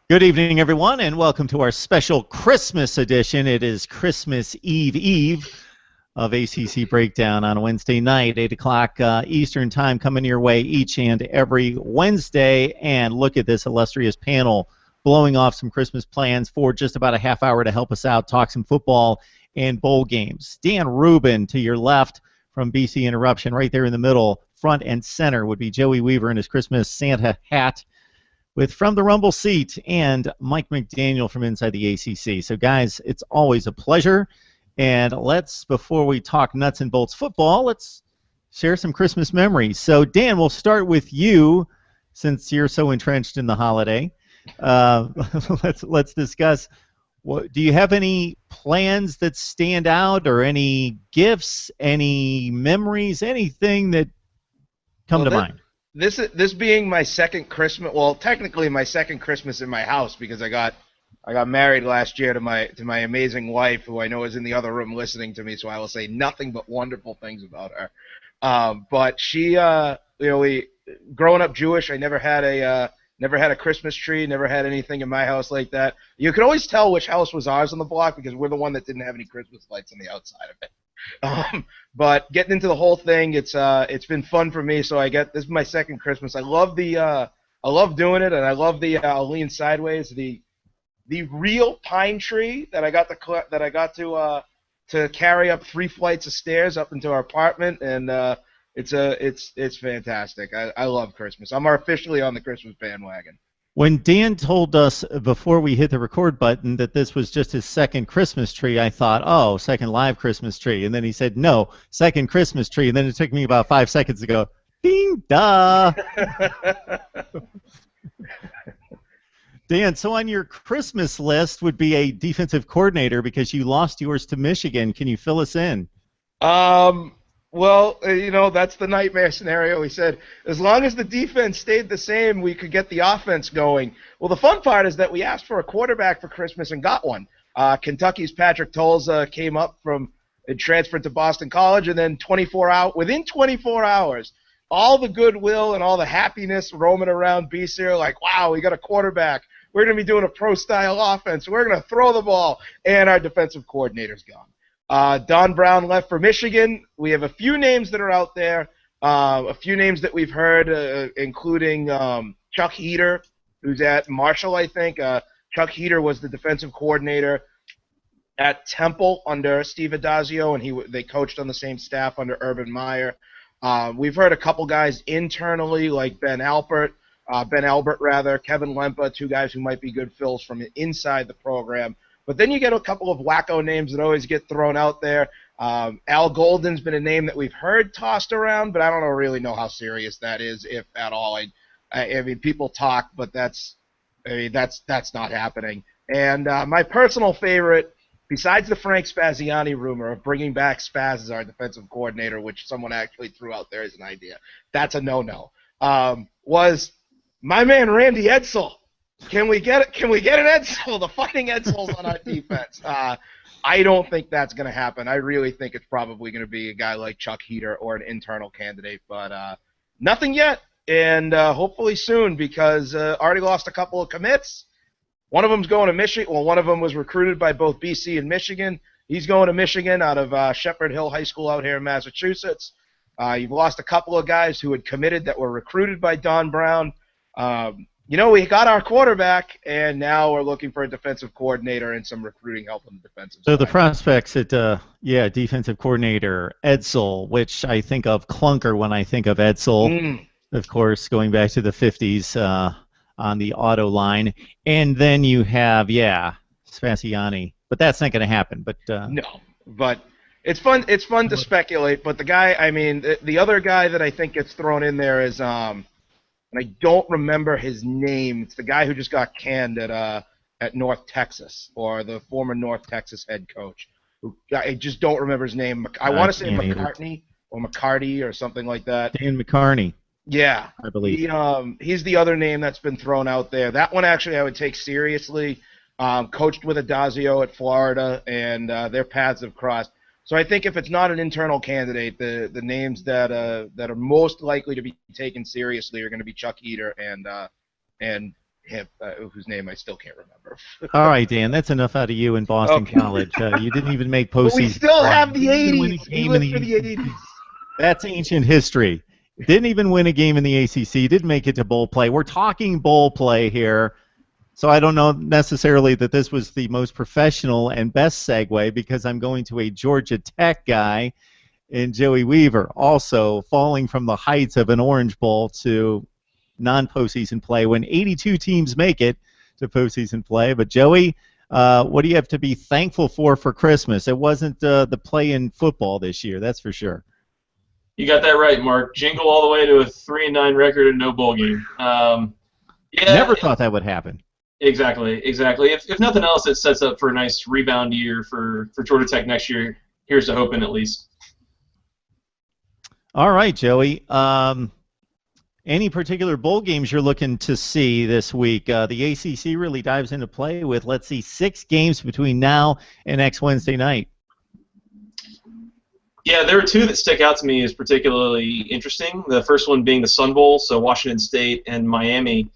Good evening, everyone, and welcome to our special Christmas edition. It is Christmas Eve of ACC Breakdown on Wednesday night, 8 o'clock Eastern Time, coming your way each and every Wednesday. And look at this illustrious panel blowing off some Christmas plans for just about a half hour to help us out, talk some football and bowl games. Dan Rubin to your left from BC Interruption, right there in the middle, front and center would be Joey Weaver in his Christmas Santa hat, with From the Rumble Seat and Mike McDaniel from inside the ACC. So, guys, it's always a pleasure. And before we talk nuts and bolts football, let's share some Christmas memories. So, Dan, we'll start with you since you're so entrenched in the holiday. Let's discuss. Do you have any plans that stand out, or any gifts, any memories, anything that come to mind? This being my second Christmas, well, technically my second Christmas in my house, because I got married last year to my amazing wife, who I know is in the other room listening to me, so I will say nothing but wonderful things about her. But she, growing up Jewish, I never had a Christmas tree, never had anything in my house like that. You could always tell which house was ours on the block because we're the one that didn't have any Christmas lights on the outside of it. But getting into the whole thing, it's been fun for me. So this is my second Christmas. I love doing it, and I love I'll lean sideways, the real pine tree that I got to carry up 3 flights of stairs up into our apartment, and it's fantastic. I love Christmas. I'm officially on the Christmas bandwagon. When Dan told us before we hit the record button that this was just his second Christmas tree, I thought, oh, second live Christmas tree. And then he said, no, second Christmas tree. And then it took me about 5 seconds to go, ding, duh. Dan, so on your Christmas list would be a defensive coordinator because you lost yours to Michigan. Can you fill us in? Well, that's the nightmare scenario. He said, as long as the defense stayed the same, we could get the offense going. Well, the fun part is that we asked for a quarterback for Christmas and got one. Kentucky's Patrick Tolza came up and transferred to Boston College, and then within 24 hours, all the goodwill and all the happiness roaming around BC are like, wow, we got a quarterback. We're going to be doing a pro-style offense. We're going to throw the ball, and our defensive coordinator's gone. Don Brown left for Michigan. We have a few names that are out there, a few names that we've heard, including Chuck Heater, who's at Marshall, I think. Chuck Heater was the defensive coordinator at Temple under Steve Adazio, and they coached on the same staff under Urban Meyer. We've heard a couple guys internally, like Ben Albert, Kevin Lempa, 2 guys who might be good fills from inside the program. But then you get a couple of wacko names that always get thrown out there. Al Golden's been a name that we've heard tossed around, but I don't really know how serious that is, if at all. I mean, people talk, but that's not happening. And my personal favorite, besides the Frank Spaziani rumor of bringing back Spaz as our defensive coordinator, which someone actually threw out there as an idea, that's a no-no, was my man Randy Edsall. Can we get an Edsall? The fighting Edsall's on our defense. I don't think that's going to happen. I really think it's probably going to be a guy like Chuck Heater or an internal candidate, but nothing yet, and hopefully soon, because already lost a couple of commits. One of them's going to Michigan. Well, one of them was recruited by both BC and Michigan. He's going to Michigan out of Shepherd Hill High School out here in Massachusetts. You've lost a couple of guys who had committed that were recruited by Don Brown. We got our quarterback, and now we're looking for a defensive coordinator and some recruiting help on the defensive side. So the prospects at, defensive coordinator, Edsall, which I think of clunker when I think of Edsall, of course, going back to the 50s on the auto line. And then you have, Spaziani. But that's not going to happen. But no, but it's fun to speculate. But the guy, the other guy that I think gets thrown in there is and I don't remember his name. It's the guy who just got canned at North Texas, or the former North Texas head coach. I just don't remember his name. I want to say McCartney or McCarty or something like that. Dan McCarney. Yeah, I believe. He's the other name that's been thrown out there. That one actually I would take seriously. Coached with Adazio at Florida, and their paths have crossed. So I think if it's not an internal candidate, the names that are most likely to be taken seriously are going to be Chuck Heater and whose name I still can't remember. All right, Dan, that's enough out of you in Boston Okay. College. You didn't even make But we postseason. still play. have the You didn't even win a 80s. We game in live the for the ACC. 80s. That's ancient history. Didn't even win a game in the ACC. Didn't make it to bowl play. We're talking bowl play here. So I don't know necessarily that this was the most professional and best segue because I'm going to a Georgia Tech guy in Joey Weaver, also falling from the heights of an Orange Bowl to non-postseason play when 82 teams make it to postseason play. But Joey, what do you have to be thankful for Christmas? It wasn't the play in football this year, that's for sure. You got that right, Mark. Jingle all the way to a 3-9 record and no bowl game. Never thought that would happen. Exactly. If nothing else, it sets up for a nice rebound year for Georgia Tech next year. Here's to hoping, at least. All right, Joey. Any particular bowl games you're looking to see this week? The ACC really dives into play with, let's see, 6 games between now and next Wednesday night. Yeah, there are 2 that stick out to me as particularly interesting. The first one being the Sun Bowl, so Washington State and Miami.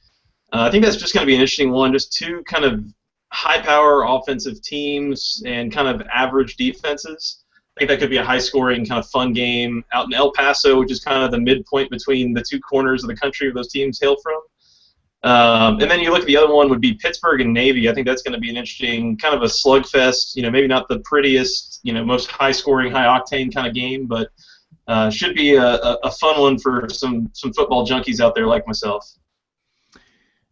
I think that's just going to be an interesting one. Just 2 kind of high-power offensive teams and kind of average defenses. I think that could be a high-scoring, kind of fun game out in El Paso, which is kind of the midpoint between the 2 corners of the country where those teams hail from. And then you look at the other one would be Pittsburgh and Navy. I think that's going to be an interesting kind of a slugfest. Maybe not the prettiest, most high-scoring, high-octane kind of game, but should be a fun one for some football junkies out there like myself.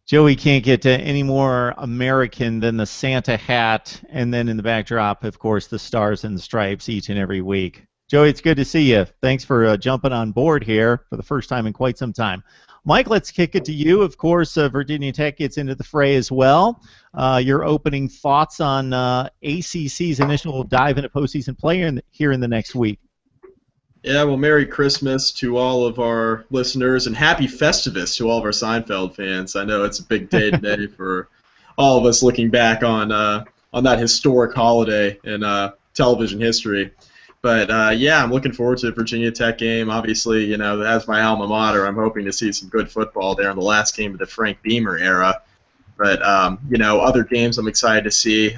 Joey can't get any more American than the Santa hat, and then in the backdrop, of course, the stars and the stripes each and every week. Joey, it's good to see you. Thanks for jumping on board here for the first time in quite some time. Mike, let's kick it to you. Of course, Virginia Tech gets into the fray as well. Your opening thoughts on ACC's initial dive into postseason play here in the next week. Yeah, well, Merry Christmas to all of our listeners, and Happy Festivus to all of our Seinfeld fans. I know it's a big day today for all of us looking back on that historic holiday in television history. But, yeah, I'm looking forward to the Virginia Tech game. Obviously, as my alma mater, I'm hoping to see some good football there in the last game of the Frank Beamer era. But, other games I'm excited to see.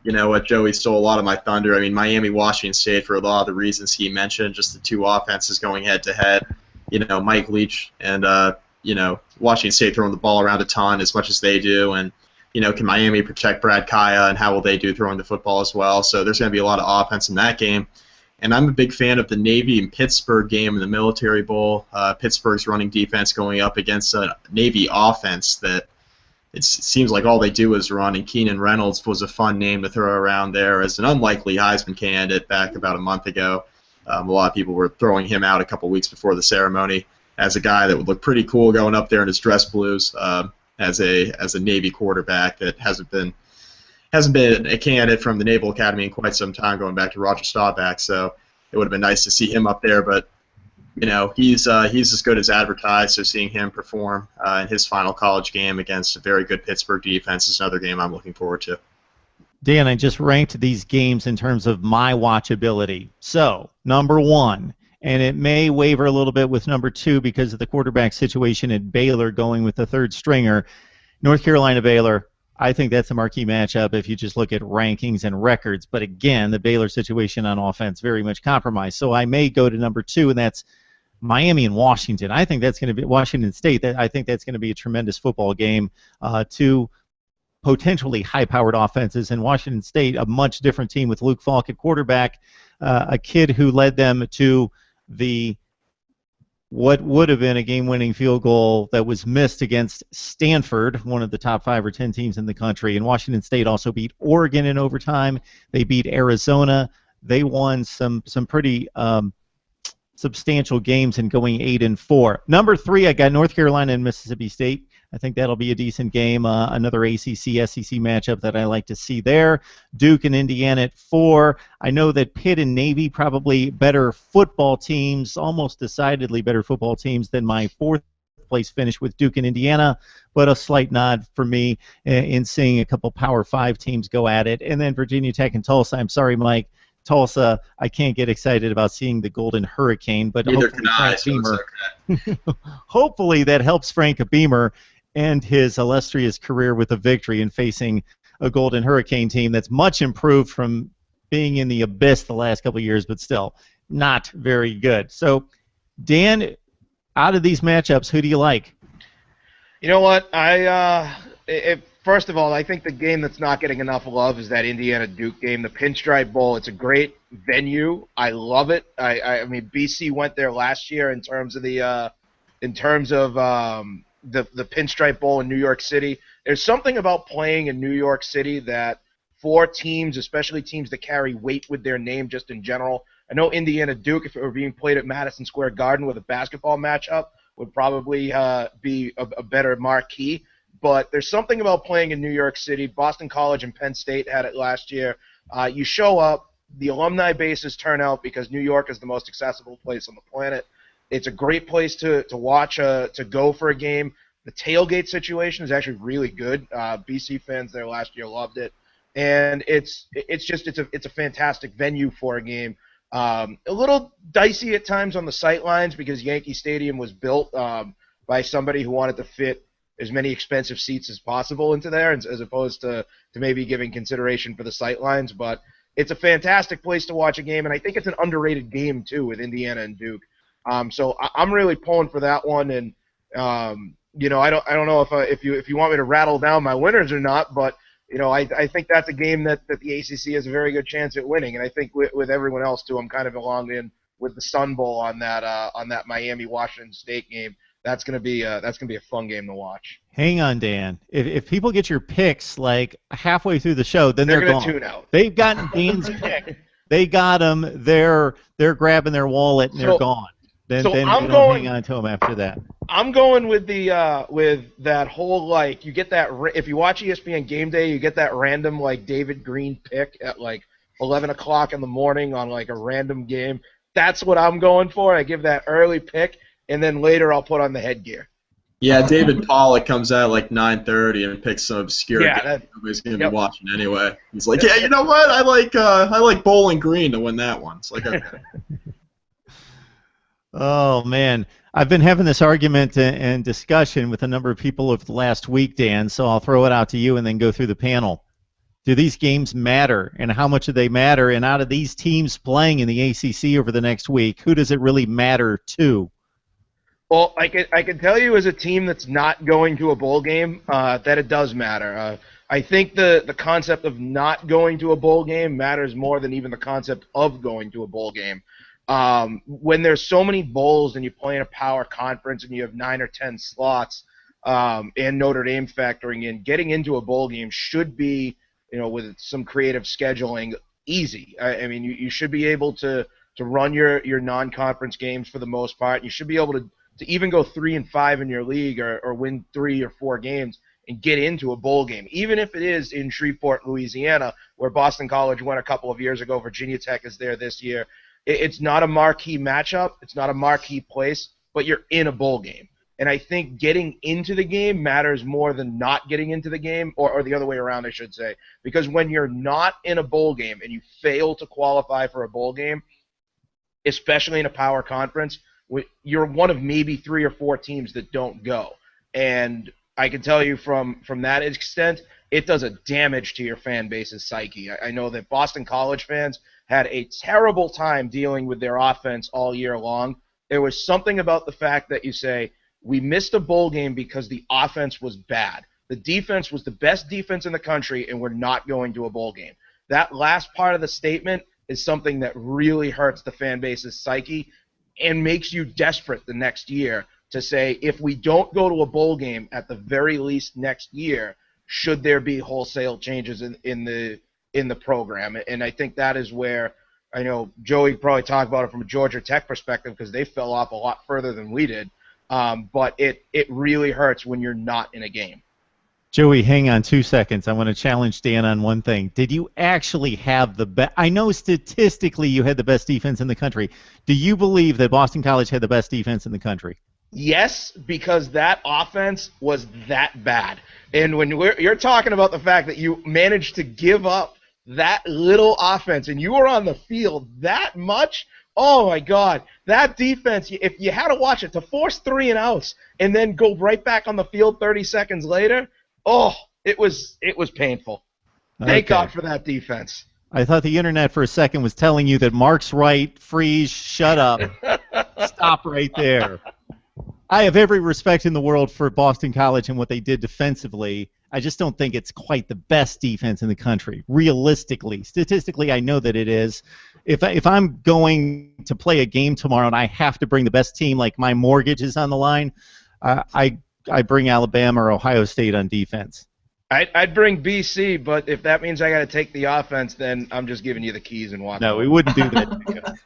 What Joey stole a lot of my thunder. I mean, Miami, Washington State, for a lot of the reasons he mentioned, just the 2 offenses going head-to-head. Mike Leach and, Washington State throwing the ball around a ton as much as they do. And, can Miami protect Brad Kaya, and how will they do throwing the football as well? So there's going to be a lot of offense in that game. And I'm a big fan of the Navy and Pittsburgh game in the Military Bowl. Pittsburgh's running defense going up against a Navy offense that it seems like all they do is run, and Keenan Reynolds was a fun name to throw around there as an unlikely Heisman candidate back about a month ago. A lot of people were throwing him out a couple weeks before the ceremony as a guy that would look pretty cool going up there in his dress blues as a Navy quarterback that hasn't been a candidate from the Naval Academy in quite some time, going back to Roger Staubach. So it would have been nice to see him up there, but he's as good as advertised, so seeing him perform in his final college game against a very good Pittsburgh defense is another game I'm looking forward to. Dan, I just ranked these games in terms of my watchability. So, number 1, and it may waver a little bit with number 2 because of the quarterback situation at Baylor going with the 3rd stringer. North Carolina-Baylor, I think that's a marquee matchup if you just look at rankings and records. But again, the Baylor situation on offense very much compromised. So I may go to number 2, and that's Miami and Washington. I think that's going to be Washington State. I think that's going to be a tremendous football game. 2 potentially high-powered offenses, and Washington State, a much different team with Luke Falk at quarterback, a kid who led them to what would have been a game-winning field goal that was missed against Stanford, one of the top 5 or 10 teams in the country. And Washington State also beat Oregon in overtime. They beat Arizona. They won some pretty substantial games in going 8-4. Number 3, I got North Carolina and Mississippi State. I think that'll be a decent game. Another ACC-SEC matchup that I like to see there. Duke and Indiana at 4. I know that Pitt and Navy probably better football teams, almost decidedly better football teams than my 4th place finish with Duke and Indiana, but a slight nod for me in seeing a couple Power 5 teams go at it. And then Virginia Tech and Tulsa. I'm sorry, Mike. Tulsa, I can't get excited about seeing the Golden Hurricane, but Neither can I, so it's okay. Hopefully that helps Frank Beamer end his illustrious career with a victory in facing a Golden Hurricane team that's much improved from being in the abyss the last couple of years, but still not very good. So, Dan, out of these matchups, who do you like? You know what? First of all, I think the game that's not getting enough love is that Indiana-Duke game, the Pinstripe Bowl. It's a great venue. I love it. I mean, BC went there last year in terms of the Pinstripe Bowl in New York City. There's something about playing in New York City that for teams, especially teams that carry weight with their name just in general. I know Indiana-Duke, if it were being played at Madison Square Garden with a basketball matchup, would probably be a better marquee. But there's something about playing in New York City. Boston College and Penn State had it last year. You show up, the alumni bases turn out because New York is the most accessible place on the planet. It's a great place to watch, to go for a game. The tailgate situation is actually really good. BC fans there last year loved it, and it's a fantastic venue for a game. A little dicey at times on the sight lines because Yankee Stadium was built by somebody who wanted to fit as many expensive seats as possible into there, as opposed to maybe giving consideration for the sight lines. But it's a fantastic place to watch a game, and I think it's an underrated game too with Indiana and Duke. So I'm really pulling for that one, and I don't know if you want me to rattle down my winners or not, but I think that's a game that the ACC has a very good chance at winning, and I think with everyone else too, I'm kind of along in with the Sun Bowl on that Miami-Washington State game. That's gonna be a fun game to watch. Hang on, Dan. If people get your picks like halfway through the show, then they're gonna gone. tune out. They've gotten Dan's pick. They got them. They're grabbing their wallet and they're gone. Then I'm you don't going, hang on to them after that. I'm going with with that whole you get that if you watch ESPN Game Day, you get that random David Green pick at 11 o'clock in the morning on a random game. That's what I'm going for. I give that early pick, and then later I'll put on the headgear. Yeah, David Pollock comes out at 9:30 and picks some obscure game nobody's going to be watching anyway. He's like, yeah, you know what? I like Bowling Green to win that one. It's like, okay. Oh, man. I've been having this argument and discussion with a number of people over the last week, Dan, so I'll throw it out to you and then go through the panel. Do these games matter, and how much do they matter? And out of these teams playing in the ACC over the next week, who does it really matter to? Well, I can tell you as a team that's not going to a bowl game that it does matter. I think the concept of not going to a bowl game matters more than even the concept of going to a bowl game. When there's so many bowls and you play in a power conference and you have 9 or 10 slots and Notre Dame factoring in, getting into a bowl game should be, with some creative scheduling, easy. I mean, you should be able to run your non-conference games for the most part. You should be able to even go 3-5 in your league or win 3 or 4 games and get into a bowl game, even if it is in Shreveport, Louisiana, where Boston College went a couple of years ago. Virginia Tech is there this year. It's not a marquee matchup. It's not a marquee place, but you're in a bowl game. And I think getting into the game matters more than not getting into the game, or the other way around, I should say. Because when you're not in a bowl game and you fail to qualify for a bowl game, especially in a power conference, you're one of maybe 3 or 4 teams that don't go. And I can tell you from that extent, it does a damage to your fan base's psyche. I know that Boston College fans had a terrible time dealing with their offense all year long. There was something about the fact that you say, we missed a bowl game because the offense was bad. The defense was the best defense in the country, and we're not going to a bowl game. That last part of the statement is something that really hurts the fan base's psyche and makes you desperate the next year to say, if we don't go to a bowl game at the very least next year, should there be wholesale changes in the program? And I think that is where, I know Joey probably talked about it from a Georgia Tech perspective because they fell off a lot further than we did. But it really hurts when you're not in a game. Joey, hang on 2 seconds. I want to challenge Dan on one thing. Did you actually have the best? I know statistically you had the best defense in the country. Do you believe that Boston College had the best defense in the country? Yes, because that offense was that bad. And when you're talking about the fact that you managed to give up that little offense and you were on the field that much, Oh my God, that defense! If you had to watch it, to force 3 and outs and then go right back on the field 30 seconds later, oh, it was painful. Thank Okay. God for that defense. I thought the internet for a second was telling you that Mark's right. Freeze. Shut up. Stop right there. I have every respect in the world for Boston College and what they did defensively. I just don't think it's quite the best defense in the country. Realistically, statistically, I know that it is. If I'm going to play a game tomorrow and I have to bring the best team, like my mortgage is on the line, I bring Alabama or Ohio State on defense. I'd bring BC, but if that means I got to take the offense, then I'm just giving you the keys and walking. No, we wouldn't do that.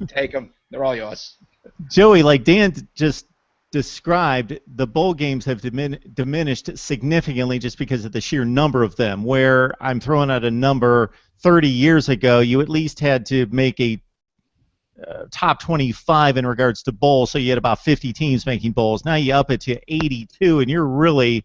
Take them. They're all yours. Joey, like Dan just described, the bowl games have diminished significantly just because of the sheer number of them. Where I'm throwing out a number, 30 years ago, you at least had to make a top 25 in regards to bowls, so you had about 50 teams making bowls. Now you up it to 82, and you're really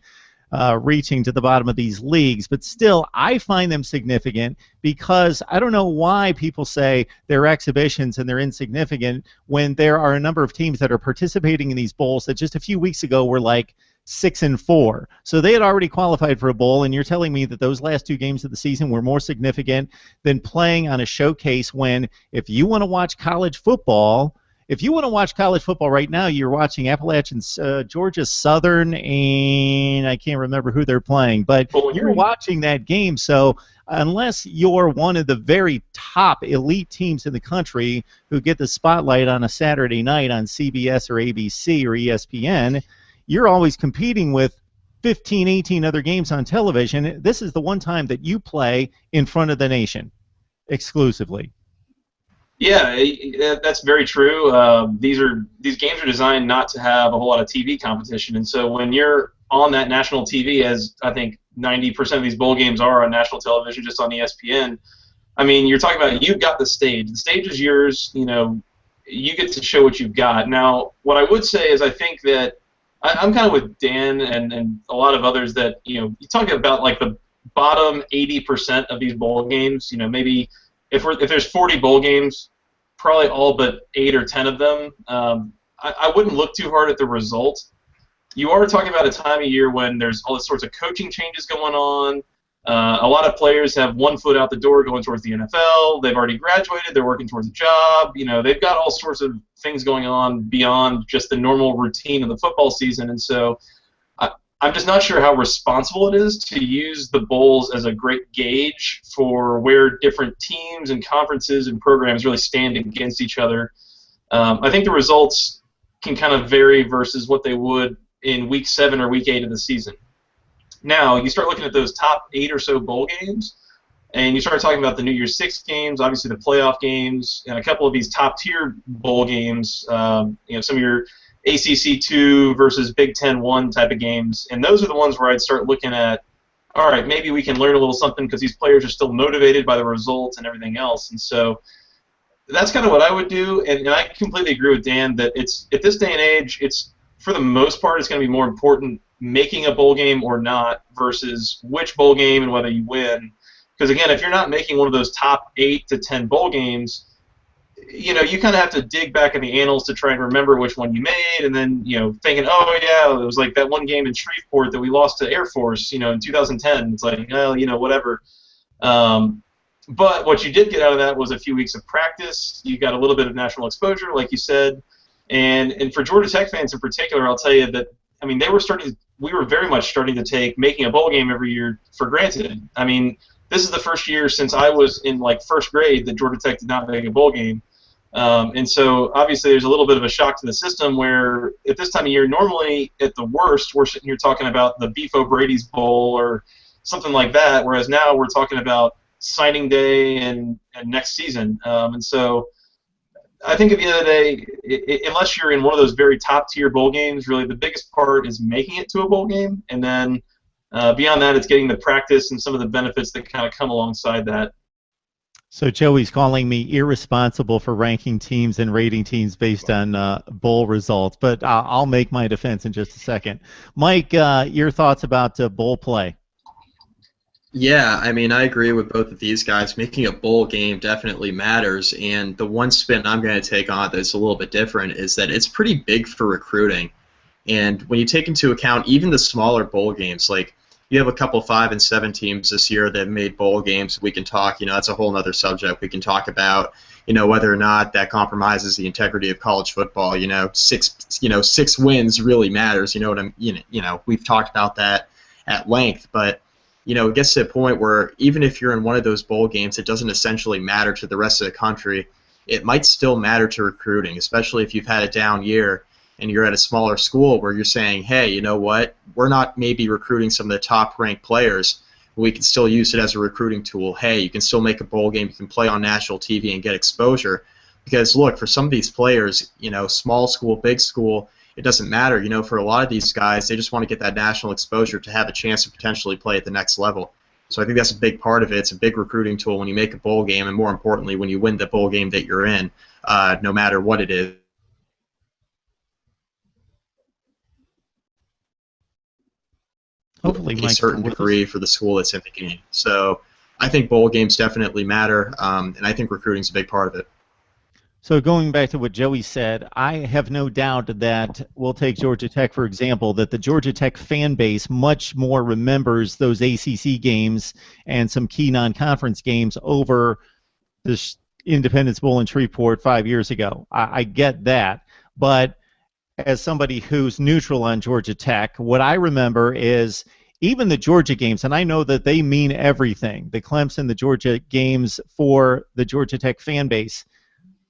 reaching to the bottom of these leagues. But still, I find them significant because I don't know why people say they're exhibitions and they're insignificant when there are a number of teams that are participating in these bowls that just a few weeks ago were like 6-4. So they had already qualified for a bowl, and you're telling me that those last 2 games of the season were more significant than playing on a showcase when, if you want to watch college football, right now, you're watching Appalachian, Georgia Southern, and I can't remember who they're playing, but you're watching that game. So unless you're one of the very top elite teams in the country who get the spotlight on a Saturday night on CBS or ABC or ESPN, you're always competing with 15, 18 other games on television. This is the one time that you play in front of the nation exclusively. Yeah, that's very true. These games are designed not to have a whole lot of TV competition, and so when you're on that national TV, as I think 90% of these bowl games are on national television, just on ESPN, I mean, you're talking about you've got the stage. The stage is yours. You know, you get to show what you've got. Now, what I would say is I think that I'm kind of with Dan and a lot of others that, you know, you talk about like the bottom 80% of these bowl games. You know, maybe if there's 40 bowl games, probably all but 8 or 10 of them, I wouldn't look too hard at the result. You are talking about a time of year when there's all sorts of coaching changes going on. A lot of players have one foot out the door going towards the NFL. They've already graduated. They're working towards a job. You know, they've got all sorts of things going on beyond just the normal routine of the football season. And so I'm just not sure how responsible it is to use the bowls as a great gauge for where different teams and conferences and programs really stand against each other. I think the results can kind of vary versus what they would in Week 7 or Week 8 of the season. Now, you start looking at those top 8 or so bowl games, and you start talking about the New Year's Six games, obviously the playoff games, and a couple of these top-tier bowl games, you know, some of your ACC 2 versus Big Ten 1 type of games, and those are the ones where I'd start looking at, all right, maybe we can learn a little something because these players are still motivated by the results and everything else. And so that's kind of what I would do, and I completely agree with Dan that it's at this day and age, it's for the most part, it's going to be more important making a bowl game or not versus which bowl game and whether you win. Because, again, if you're not making one of those top 8 to 10 bowl games, you know, you kind of have to dig back in the annals to try and remember which one you made, and then, you know, thinking, oh, yeah, it was like that one game in Shreveport that we lost to Air Force, you know, in 2010. It's like, well, you know, whatever. But what you did get out of that was a few weeks of practice. You got a little bit of national exposure, like you said. And for Georgia Tech fans in particular, I'll tell you that, I mean, we were very much starting to take making a bowl game every year for granted. I mean, this is the first year since I was in, like, first grade that Georgia Tech did not make a bowl game. And so, obviously, there's a little bit of a shock to the system where at this time of year, normally, at the worst, we're sitting here talking about the Beef O'Brady's Bowl or something like that, whereas now we're talking about signing day and next season. And so I think at the end of the day, unless you're in one of those very top-tier bowl games, really the biggest part is making it to a bowl game. And then beyond that, it's getting the practice and some of the benefits that kind of come alongside that. So Joey's calling me irresponsible for ranking teams and rating teams based on bowl results, but I'll make my defense in just a second. Mike, your thoughts about bowl play? Yeah, I mean, I agree with both of these guys. Making a bowl game definitely matters, and the one spin I'm going to take on that's a little bit different is that it's pretty big for recruiting. And when you take into account even the smaller bowl games, like you have a couple 5 and 7 teams this year that made bowl games, we can talk. That's a whole other subject. We can talk about, whether or not that compromises the integrity of college football. 6 wins really matters. You know what I'm. We've talked about that at length, but it gets to a point where even if you're in one of those bowl games, it doesn't essentially matter to the rest of the country. It might still matter to recruiting, especially if you've had a down year and you're at a smaller school where you're saying, hey, you know what, we're not maybe recruiting some of the top-ranked players, but we can still use it as a recruiting tool. Hey, you can still make a bowl game, you can play on national TV and get exposure. Because, look, for some of these players, small school, big school, it doesn't matter. For a lot of these guys, they just want to get that national exposure to have a chance to potentially play at the next level. So I think that's a big part of it. It's a big recruiting tool when you make a bowl game, and more importantly, when you win the bowl game that you're in, no matter what it is. Hopefully, A Mike's certain still with degree us. for the school that's in the game. So I think bowl games definitely matter, and I think recruiting's a big part of it. So going back to what Joey said, I have no doubt that we'll take Georgia Tech, for example, that the Georgia Tech fan base much more remembers those ACC games and some key non-conference games over this Independence Bowl in Shreveport 5 years ago. I get that. But as somebody who's neutral on Georgia Tech, what I remember is even the Georgia games, and I know that they mean everything, the Clemson, the Georgia games for the Georgia Tech fan base.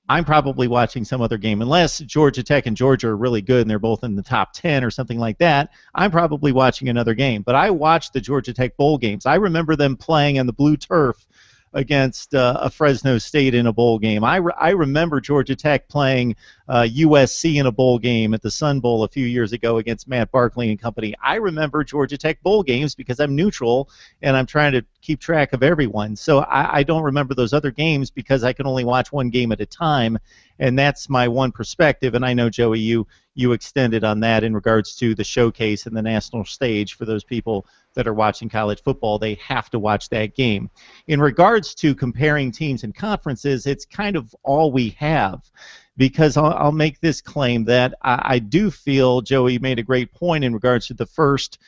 I'm probably watching some other game. Unless Georgia Tech and Georgia are really good and they're both in the top 10 or something like that, I'm probably watching another game. But I watched the Georgia Tech bowl games. I remember them playing on the blue turf against a Fresno State in a bowl game. I remember Georgia Tech playing USC in a bowl game at the Sun Bowl a few years ago against Matt Barkley and company. I remember Georgia Tech bowl games because I'm neutral and I'm trying to keep track of everyone. So I don't remember those other games because I can only watch one game at a time, and that's my one perspective. And I know, Joey, you extended on that in regards to the showcase and the national stage for those people that are watching college football. They have to watch that game. In regards to comparing teams and conferences, it's kind of all we have, because I'll make this claim that I do feel Joey made a great point in regards to the first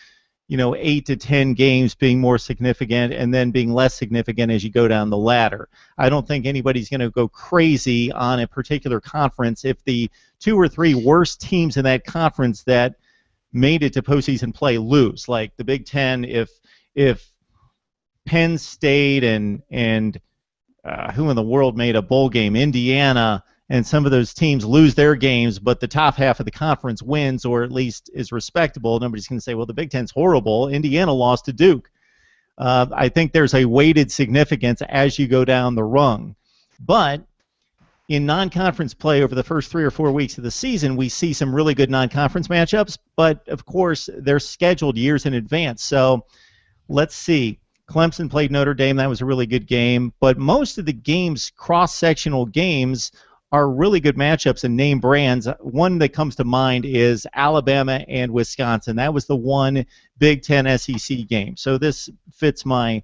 8 to 10 games being more significant and then being less significant as you go down the ladder. I don't think anybody's going to go crazy on a particular conference if the 2 or 3 worst teams in that conference that made it to postseason play lose. Like the Big Ten, if Penn State and who in the world made a bowl game, Indiana, and some of those teams lose their games, but the top half of the conference wins or at least is respectable, nobody's going to say, well, the Big Ten's horrible. Indiana lost to Duke. I think there's a weighted significance as you go down the rung. But in non-conference play over the first 3 or 4 weeks of the season, we see some really good non-conference matchups, but of course they're scheduled years in advance. So let's see. Clemson played Notre Dame. That was a really good game. But most of the games, cross-sectional games, are really good matchups and name brands. One that comes to mind is Alabama and Wisconsin. That was the one Big Ten SEC game. So this fits my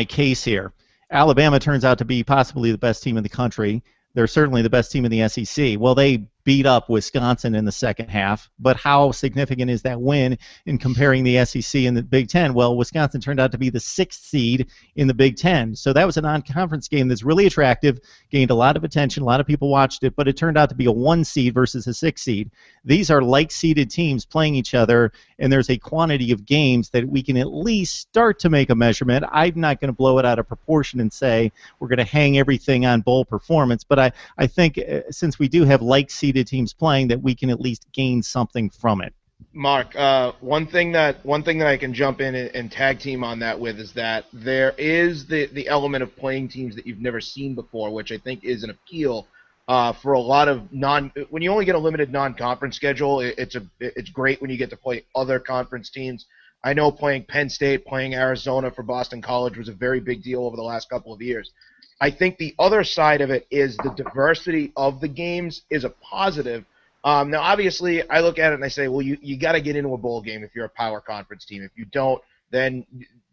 case here. Alabama turns out to be possibly the best team in the country. They're certainly the best team in the SEC. Well, they beat up Wisconsin in the second half, but how significant is that win in comparing the SEC and the Big Ten? Well, Wisconsin turned out to be the 6th seed in the Big Ten. So that was a non-conference game that's really attractive, gained a lot of attention, a lot of people watched it, but it turned out to be a 1 seed versus a 6 seed. These are like-seeded teams playing each other, and there's a quantity of games that we can at least start to make a measurement. I'm not going to blow it out of proportion and say we're going to hang everything on bowl performance, but I think since we do have like-seeded teams playing, that we can at least gain something from it. Mark, one thing that I can jump in and tag team on that with is that there is the element of playing teams that you've never seen before, which I think is an appeal for a lot of when you only get a limited non-conference schedule. It's great when you get to play other conference teams. I know playing Penn State, playing Arizona for Boston College was a very big deal over the last couple of years. I think the other side of it is the diversity of the games is a positive. Now, obviously, I look at it and I say, well, you got to get into a bowl game if you're a power conference team. If you don't, then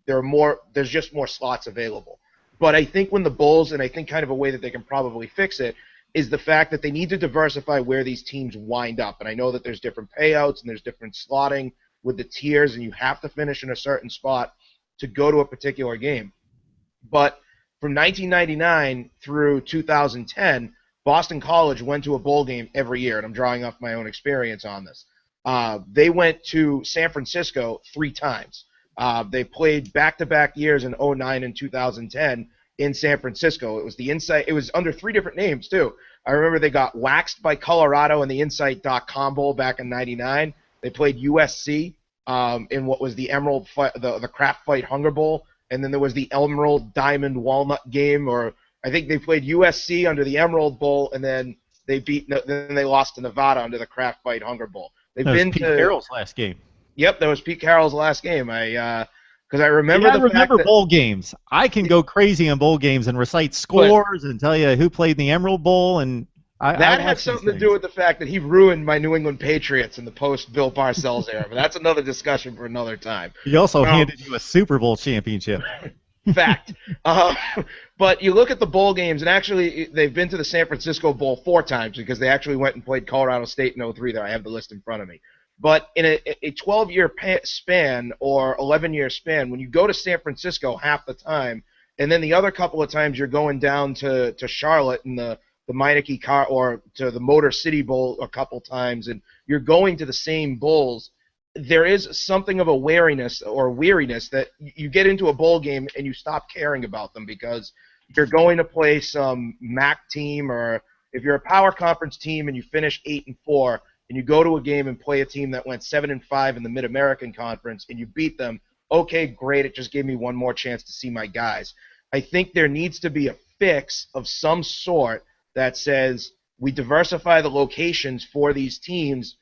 there's just more slots available. But I think when the Bulls, and I think kind of a way that they can probably fix it, is the fact that they need to diversify where these teams wind up. And I know that there's different payouts and there's different slotting with the tiers, and you have to finish in a certain spot to go to a particular game. But from 1999 through 2010, Boston College went to a bowl game every year, and I'm drawing off my own experience on this. They went to San Francisco 3 times. They played back-to-back years in 2009 and 2010 in San Francisco. It was the Insight. It was under 3 different names too. I remember they got waxed by Colorado in the Insight.com Bowl back in '99. They played USC in what was the Emerald Fight, the Kraft Fight Hunger Bowl, and then there was the Emerald Diamond Walnut game, or I think they played USC under the Emerald Bowl, and then they lost to Nevada under the Kraft Fight Hunger Bowl. That was Pete Carroll's last game. Yep, that was Pete Carroll's last game. Because I remember the fact that bowl games. I can go crazy on bowl games and recite scores and tell you who played in the Emerald Bowl, and that had something to do with the fact that he ruined my New England Patriots in the post-Bill Parcells era. But that's another discussion for another time. He also handed you a Super Bowl championship. Fact. But you look at the bowl games, and actually they've been to the San Francisco Bowl 4 times because they actually went and played Colorado State in 2003 there. I have the list in front of me. But in a 12-year span or 11-year span, when you go to San Francisco half the time, and then the other couple of times you're going down to Charlotte in the Meineke car, or to the Motor City Bowl a couple times, and you're going to the same bowls, there is something of a weariness that you get into a bowl game and you stop caring about them because you're going to play some MAC team, or if you're a power conference team and you finish 8-4, and you go to a game and play a team that went 7-5 in the Mid-American Conference and you beat them, okay, great, it just gave me one more chance to see my guys. I think there needs to be a fix of some sort that says we diversify the locations for these teams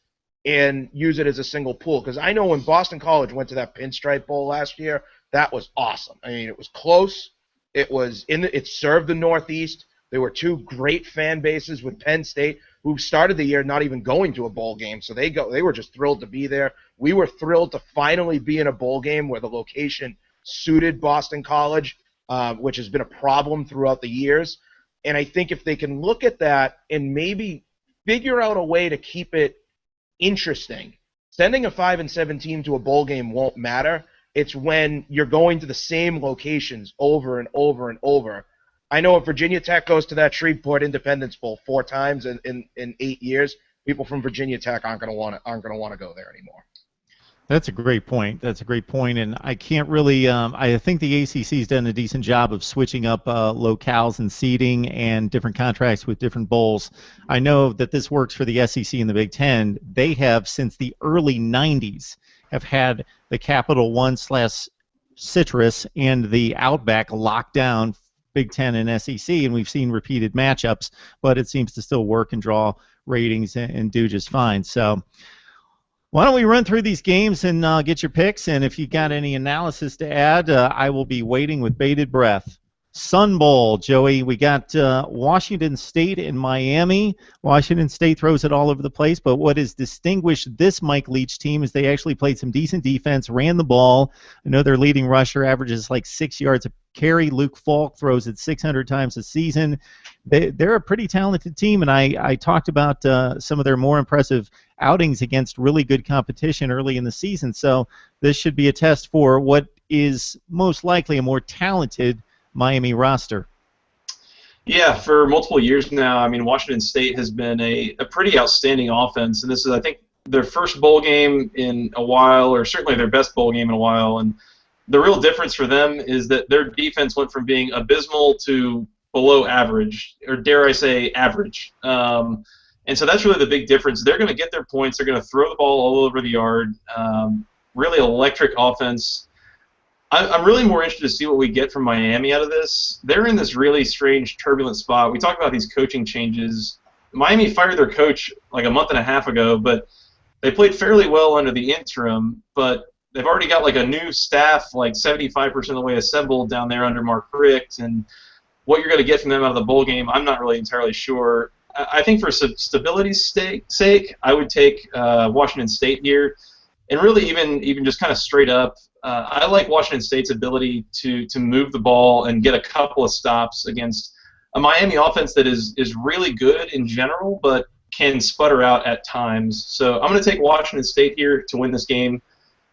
and use it as a single pool. Because I know when Boston College went to that Pinstripe Bowl last year, that was awesome. I mean, it was close. It served the Northeast. There were 2 great fan bases with Penn State, who started the year not even going to a bowl game. So they were just thrilled to be there. We were thrilled to finally be in a bowl game where the location suited Boston College, which has been a problem throughout the years. And I think if they can look at that and maybe figure out a way to keep it interesting, sending a 5-7 team to a bowl game won't matter. It's when you're going to the same locations over and over and over. I know if Virginia Tech goes to that Shreveport Independence Bowl 4 times in 8 years, people from Virginia Tech aren't going to want to go there anymore. That's a great point. And I can't really. I think the ACC's done a decent job of switching up locales and seating and different contracts with different bowls. I know that this works for the SEC and the Big Ten. They have, since the early '90s, have had the Capital One/Citrus and the Outback locked down, Big Ten and SEC, and we've seen repeated matchups, but it seems to still work and draw ratings and do just fine. So why don't we run through these games and get your picks, and if you got any analysis to add, I will be waiting with bated breath. Sun Bowl, Joey, we got Washington State and Miami. Washington State throws it all over the place, but what has distinguished this Mike Leach team is they actually played some decent defense, ran the ball. I know their leading rusher averages like 6 yards a carry. Luke Falk throws it 600 times a season. They're a pretty talented team, and I talked about some of their more impressive outings against really good competition early in the season, so this should be a test for what is most likely a more talented Miami roster. Yeah, for multiple years now, I mean, Washington State has been a pretty outstanding offense, and this is, I think, their first bowl game in a while, or certainly their best bowl game in a while, and the real difference for them is that their defense went from being abysmal to below average, or dare I say average. And so that's really the big difference. They're going to get their points. They're going to throw the ball all over the yard. Really electric offense. I'm really more interested to see what we get from Miami out of this. They're in this really strange, turbulent spot. We talk about these coaching changes. Miami fired their coach like a month and a half ago, but they played fairly well under the interim, but they've already got like a new staff, like 75% of the way assembled down there under Mark Richt, and what you're going to get from them out of the bowl game, I'm not really entirely sure. I think for stability's sake, I would take Washington State here. and really even just kind of straight up, I like Washington State's ability to move the ball and get a couple of stops against a Miami offense that is really good in general, but can sputter out at times. So I'm going to take Washington State here to win this game,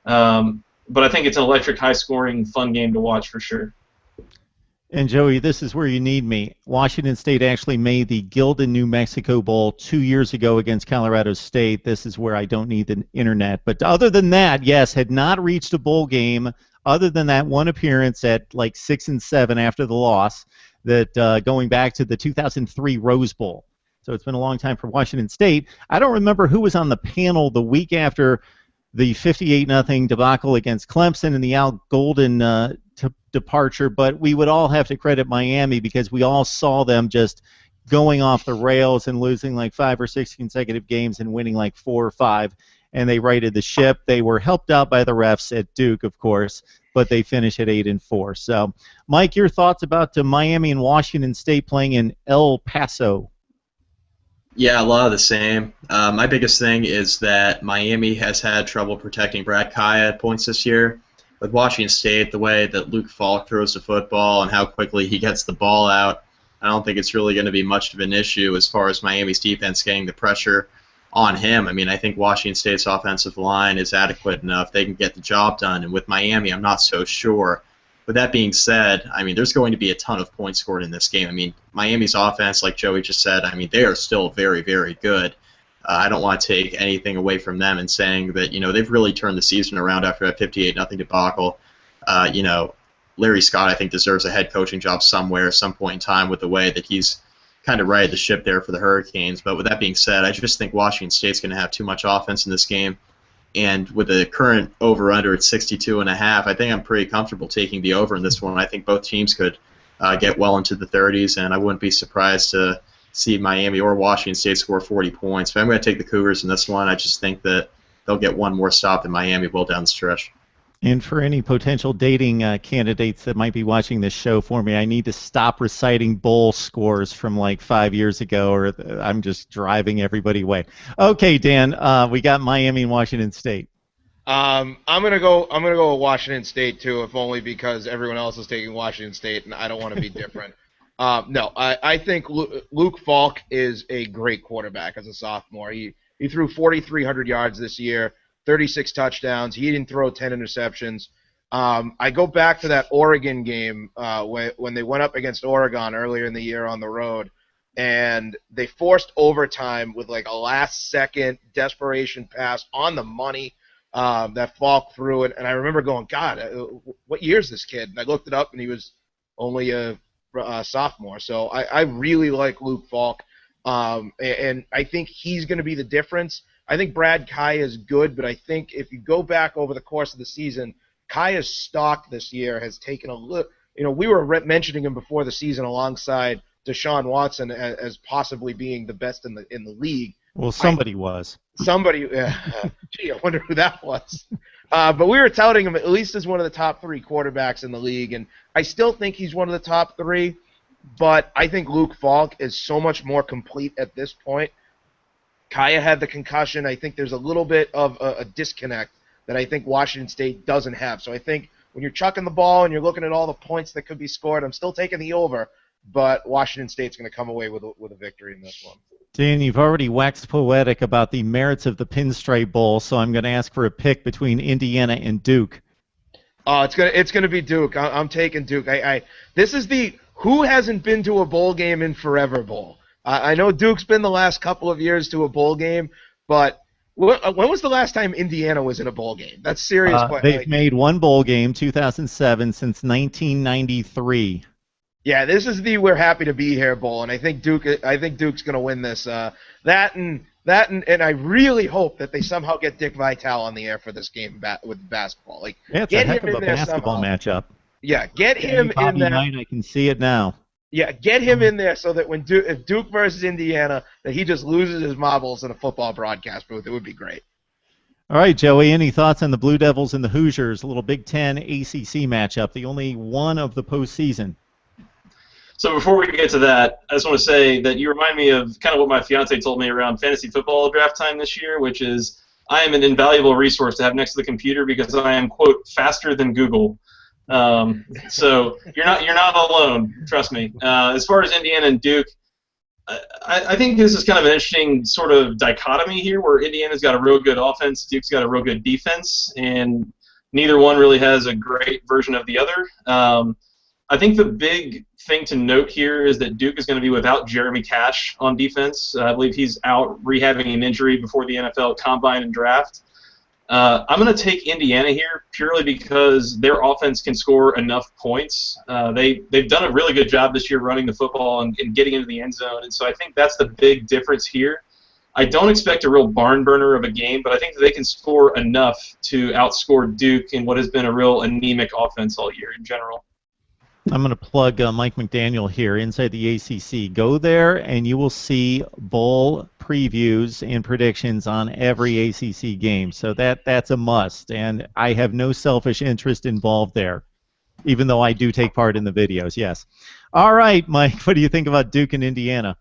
but I think it's an electric, high-scoring, fun game to watch for sure. And Joey, this is where you need me. Washington State actually made the Gildan, New Mexico Bowl 2 years ago against Colorado State. This is where I don't need the internet. But other than that, yes, had not reached a bowl game other than that one appearance at like 6 and 7 after the loss, that going back to the 2003 Rose Bowl. So it's been a long time for Washington State. I don't remember who was on the panel the week after the 58-0 debacle against Clemson and the Al Golden departure, but we would all have to credit Miami because we all saw them just going off the rails and losing like 5 or 6 consecutive games and winning like 4 or 5, and they righted the ship. They were helped out by the refs at Duke, of course, but they finished at 8-4. So, Mike, your thoughts about Miami and Washington State playing in El Paso? Yeah, a lot of the same. My biggest thing is that Miami has had trouble protecting Brad Kaya at points this year. With Washington State, the way that Luke Falk throws the football and how quickly he gets the ball out, I don't think it's really going to be much of an issue as far as Miami's defense getting the pressure on him. I mean, I think Washington State's offensive line is adequate enough. They can get the job done. And with Miami, I'm not so sure. With that being said, I mean, there's going to be a ton of points scored in this game. I mean, Miami's offense, like Joey just said, I mean, they are still very, very good. I don't want to take anything away from them in saying that, they've really turned the season around after that 58-0 debacle. Larry Scott, I think, deserves a head coaching job somewhere, some point in time, with the way that he's kind of righted the ship there for the Hurricanes. But with that being said, I just think Washington State's going to have too much offense in this game. And with the current over-under at 62.5, I think I'm pretty comfortable taking the over in this one. I think both teams could get well into the 30s, and I wouldn't be surprised to see Miami or Washington State score 40 points. But I'm going to take the Cougars in this one. I just think that they'll get one more stop than Miami will down the stretch. And for any potential dating candidates that might be watching this show for me, I need to stop reciting bowl scores from like 5 years ago, or I'm just driving everybody away. Okay, Dan, we got Miami and Washington State. I'm gonna go with Washington State too, if only because everyone else is taking Washington State, and I don't want to be different. No, I think Luke Falk is a great quarterback as a sophomore. He threw 4,300 yards this year, 36 touchdowns. He didn't throw 10 interceptions. I go back to that Oregon game when they went up against Oregon earlier in the year on the road, and they forced overtime with like a last-second desperation pass on the money that Falk threw it. And I remember going, God, what year is this kid? And I looked it up, and he was only a sophomore. So I really like Luke Falk, and I think he's going to be the difference. I think Brad Kaya is good, but I think if you go back over the course of the season, Kaya's stock this year has taken a little. We were mentioning him before the season alongside Deshaun Watson as possibly being the best in the league. Well, somebody was. Somebody. Gee, I wonder who that was. But we were touting him at least as one of the top 3 quarterbacks in the league, and I still think he's one of the top 3. But I think Luke Falk is so much more complete at this point. Kaya had the concussion. I think there's a little bit of a disconnect that I think Washington State doesn't have. So I think when you're chucking the ball and you're looking at all the points that could be scored, I'm still taking the over, but Washington State's going to come away with a victory in this one. Dan, you've already waxed poetic about the merits of the Pinstripe Bowl, so I'm going to ask for a pick between Indiana and Duke. Oh, it's gonna be Duke. I'm taking Duke. This is the who hasn't been to a bowl game in forever bowl. I know Duke's been the last couple of years to a bowl game, but when was the last time Indiana was in a bowl game? That's serious. They've made one bowl game, 2007, since 1993. Yeah, this is the we're happy to be here bowl, and I think Duke's going to win this. That and I really hope that they somehow get Dick Vitale on the air for this game with basketball. Like, yeah, it's a heck of a basketball matchup. Yeah, get him in there. Night, I can see it now. Yeah, get him in there so that if Duke versus Indiana, that he just loses his marbles in a football broadcast booth. It would be great. All right, Joey, any thoughts on the Blue Devils and the Hoosiers, a little Big Ten ACC matchup, the only one of the postseason? So before we get to that, I just want to say that you remind me of kind of what my fiance told me around fantasy football draft time this year, which is I am an invaluable resource to have next to the computer because I am, quote, faster than Google. So you're not alone, trust me. As far as Indiana and Duke, I think this is kind of an interesting sort of dichotomy here where Indiana's got a real good offense, Duke's got a real good defense, and neither one really has a great version of the other. I think the big thing to note here is that Duke is going to be without Jeremy Cash on defense. I believe he's out rehabbing an injury before the NFL Combine and Draft. I'm going to take Indiana here purely because their offense can score enough points. They've done a really good job this year running the football and getting into the end zone, and so I think that's the big difference here. I don't expect a real barn burner of a game, but I think that they can score enough to outscore Duke in what has been a real anemic offense all year in general. I'm going to plug Mike McDaniel here inside the ACC. Go there and you will see bowl previews and predictions on every ACC game. So that's a must. And I have no selfish interest involved there, even though I do take part in the videos, yes. All right, Mike, what do you think about Duke and Indiana?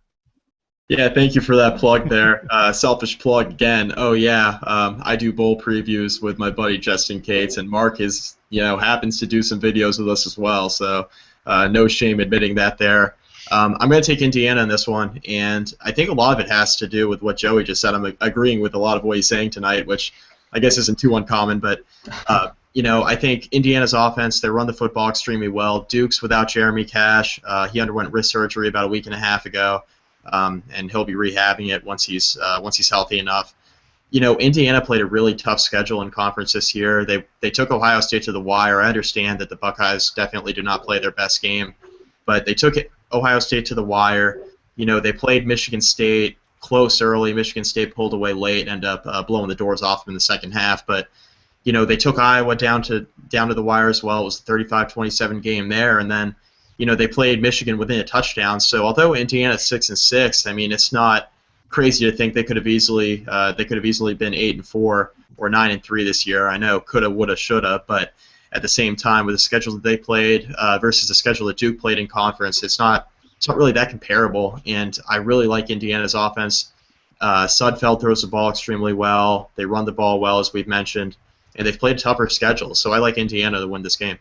Yeah, thank you for that plug there. Selfish plug again. Oh yeah, I do bowl previews with my buddy Justin Cates, and Mark is, happens to do some videos with us as well. So no shame admitting that there. I'm going to take Indiana in this one, and I think a lot of it has to do with what Joey just said. I'm agreeing with a lot of what he's saying tonight, which I guess isn't too uncommon. But I think Indiana's offense, they run the football extremely well. Duke's without Jeremy Cash. He underwent wrist surgery about a week and a half ago. And he'll be rehabbing it once he's healthy enough. Indiana played a really tough schedule in conference this year. They took Ohio State to the wire. I understand that the Buckeyes definitely did not play their best game, but they took Ohio State to the wire. They played Michigan State close early. Michigan State pulled away late, ended up blowing the doors off them in the second half. But they took Iowa down to the wire as well. It was a 35-27 game there, and then they played Michigan within a touchdown. So although Indiana's 6-6, I mean, it's not crazy to think they could have easily been 8-4 or 9-3 this year. I know coulda, woulda, shoulda, but at the same time, with the schedule that they played versus the schedule that Duke played in conference, it's not really that comparable. And I really like Indiana's offense. Sudfeld throws the ball extremely well. They run the ball well, as we've mentioned, and they've played a tougher schedule. So I like Indiana to win this game.